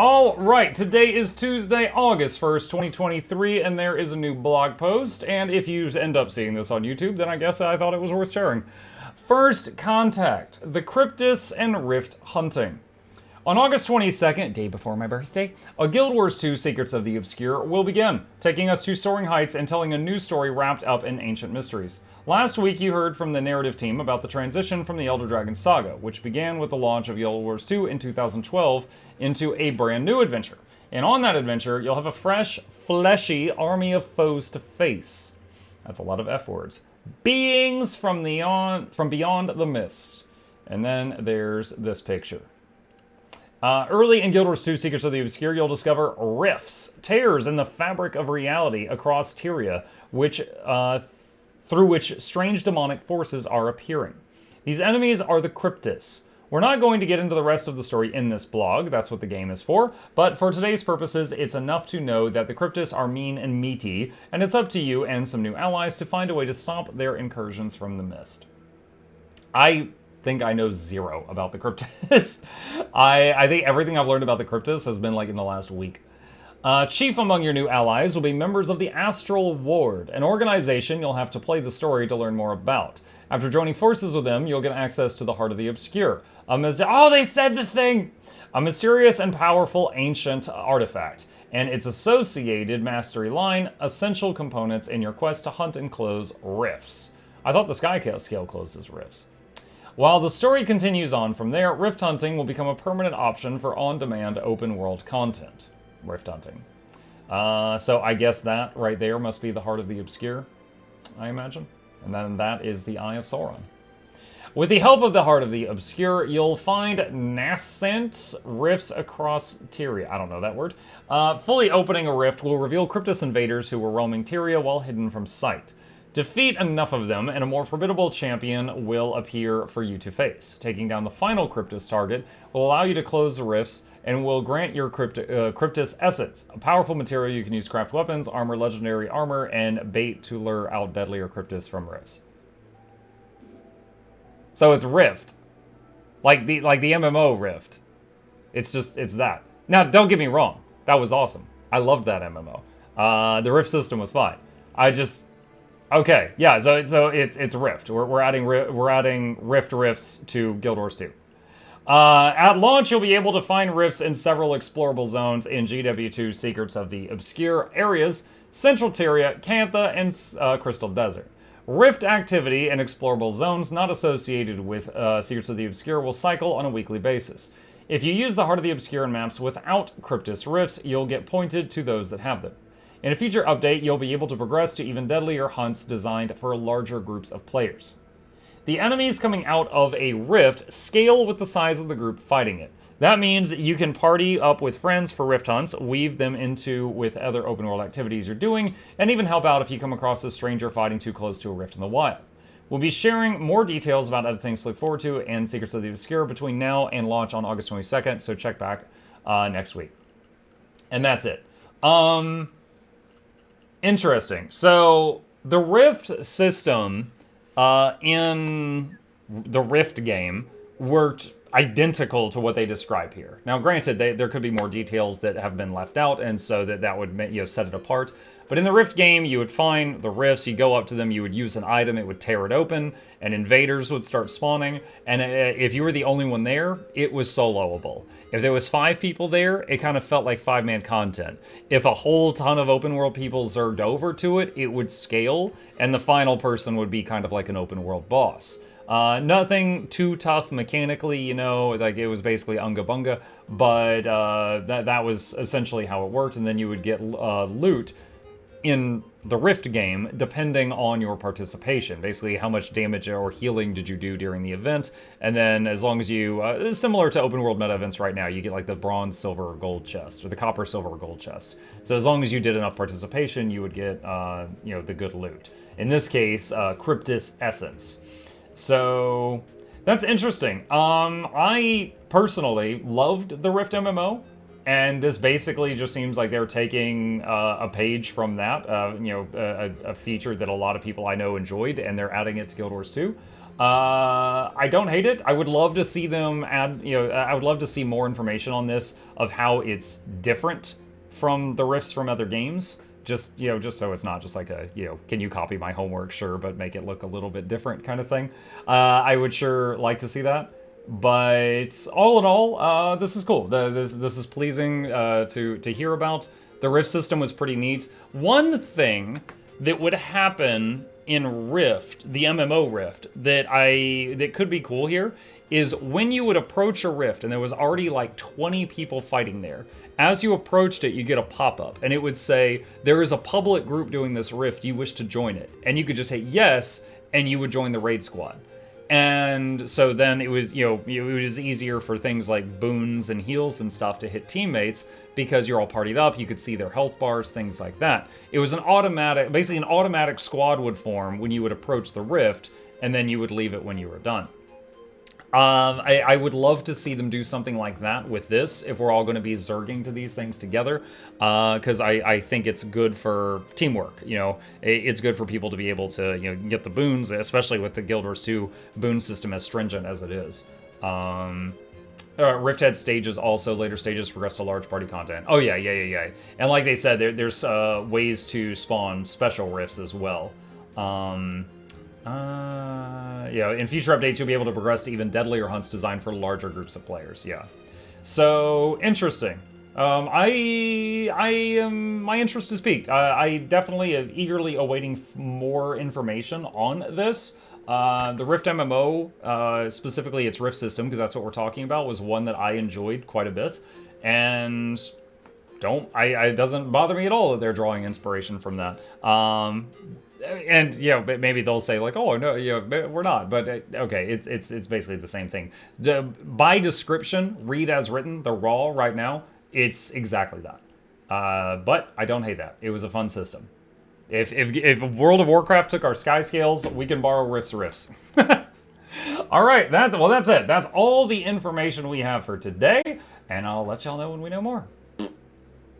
All right, today is Tuesday, August 1st, 2023, and there is a new blog post. And if you end up seeing this on YouTube, then I guess I thought it was worth sharing. First Contact, the Cryptis and Rift Hunting. On August 22nd, day before my birthday, a Guild Wars 2 Secrets of the Obscure will begin, taking us to soaring heights and telling a new story wrapped up in ancient mysteries. Last week, you heard from the narrative team about the transition from the Elder Dragon saga, which began with the launch of Guild Wars 2 in 2012 into a brand new adventure. And on that adventure, you'll have a fresh, fleshy army of foes to face. That's a lot of F words. Beings from beyond the mist. And then there's this picture. Early in Guild Wars 2 Secrets of the Obscure, you'll discover rifts, tears in the fabric of reality across Tyria, through which strange demonic forces are appearing. These enemies are the Cryptis. We're not going to get into the rest of the story in this blog, that's what the game is for, but for today's purposes, it's enough to know that the Cryptis are mean and meaty, and it's up to you and some new allies to find a way to stop their incursions from the mist. I think I know zero about the Cryptis. I think everything I've learned about the Cryptis has been like in the last week. Chief among your new allies will be members of the Astral Ward, an organization you'll have to play the story to learn more about. After joining forces with them, you'll get access to the Heart of the Obscure. They said the thing! A mysterious and powerful ancient artifact, and its associated mastery line, essential components in your quest to hunt and close rifts. I thought the sky scale closes rifts. While the story continues on from there, rift hunting will become a permanent option for on-demand open-world content. Rift hunting. So I guess that right there must be the Heart of the Obscure, I imagine. And then that is the Eye of Sauron. With the help of the Heart of the Obscure, you'll find nascent rifts across Tyria. I don't know that word. Fully opening a rift will reveal Cryptis invaders who were roaming Tyria while hidden from sight. Defeat enough of them, and a more formidable champion will appear for you to face. Taking down the final Cryptis target will allow you to close the rifts and will grant your Cryptis essence, a powerful material you can use to craft weapons, armor, legendary armor, and bait to lure out deadlier Cryptis from rifts. So it's Rift. Like the MMO Rift. It's that. Now, don't get me wrong. That was awesome. I loved that MMO. The Rift system was fine. Okay, yeah, so it's Rift. We're adding Rift rifts to Guild Wars 2. At launch, you'll be able to find rifts in several explorable zones in GW2 Secrets of the Obscure areas, Central Tyria, Cantha, and Crystal Desert. Rift activity and explorable zones not associated with Secrets of the Obscure will cycle on a weekly basis. If you use the Heart of the Obscure in maps without Cryptis rifts, you'll get pointed to those that have them. In a future update, you'll be able to progress to even deadlier hunts designed for larger groups of players. The enemies coming out of a rift scale with the size of the group fighting it. That means you can party up with friends for rift hunts, weave them into with other open world activities you're doing, and even help out if you come across a stranger fighting too close to a rift in the wild. We'll be sharing more details about other things to look forward to and Secrets of the Obscure between now and launch on August 22nd, so check back next week. And that's it. Interesting. So the Rift system in the Rift game worked identical to what they describe here. Now, granted, there could be more details that have been left out, and so that would set it apart. But in the Rift game, you would find the rifts, you go up to them, you would use an item, it would tear it open, and invaders would start spawning. And if you were the only one there, it was soloable. If there was 5 people there, it kind of felt like 5-man content. If a whole ton of open world people zerged over to it, it would scale, and the final person would be kind of like an open world boss. Nothing too tough mechanically, like it was basically unga bunga, but that was essentially how it worked, and then you would get loot in the Rift game, depending on your participation. Basically, how much damage or healing did you do during the event, and then as long as you, similar to open world meta events right now, you get like the bronze, silver, or gold chest, or the copper, silver, or gold chest. So as long as you did enough participation, you would get, the good loot. In this case, Cryptis Essence. So that's interesting. I personally loved the Rift MMO. And this basically just seems like they're taking a page from that, a feature that a lot of people I know enjoyed, and they're adding it to Guild Wars 2. I don't hate it. I would love to see them add, I would love to see more information on this of how it's different from the rifts from other games. Just, just so it's not just like a, can you copy my homework? Sure, but make it look a little bit different kind of thing. I would sure like to see that. But all in all, this is cool. This is pleasing to hear about. The Rift system was pretty neat. One thing that would happen in Rift, the MMO Rift, that could be cool here, is when you would approach a Rift, and there was already like 20 people fighting there, as you approached it, you get a pop-up, and it would say, there is a public group doing this Rift, you wish to join it. And you could just hit yes, and you would join the raid squad. And so then it was, it was easier for things like boons and heals and stuff to hit teammates because you're all partied up. You could see their health bars, things like that. It was basically an automatic squad would form when you would approach the Rift, and then you would leave it when you were done. I would love to see them do something like that with this, if we're all going to be zerging to these things together, because I think it's good for teamwork. It's good for people to be able to get the boons, especially with the Guild Wars 2 boon system as stringent as it is. Rift Head stages also, later stages progress to large party content. Oh yeah. And like they said, there's ways to spawn special rifts as well. In future updates, you'll be able to progress to even deadlier hunts designed for larger groups of players. Yeah. So, interesting. My interest is piqued. I definitely am eagerly awaiting more information on this. The Rift MMO, specifically its Rift system, because that's what we're talking about, was one that I enjoyed quite a bit. And it doesn't bother me at all that they're drawing inspiration from that. And maybe they'll say like, oh no, we're not. But okay, it's basically the same thing. By description, read as written, the raw right now, it's exactly that. But I don't hate that. It was a fun system. If World of Warcraft took our sky scales, we can borrow Rifts. All right, that's it. That's all the information we have for today, and I'll let y'all know when we know more.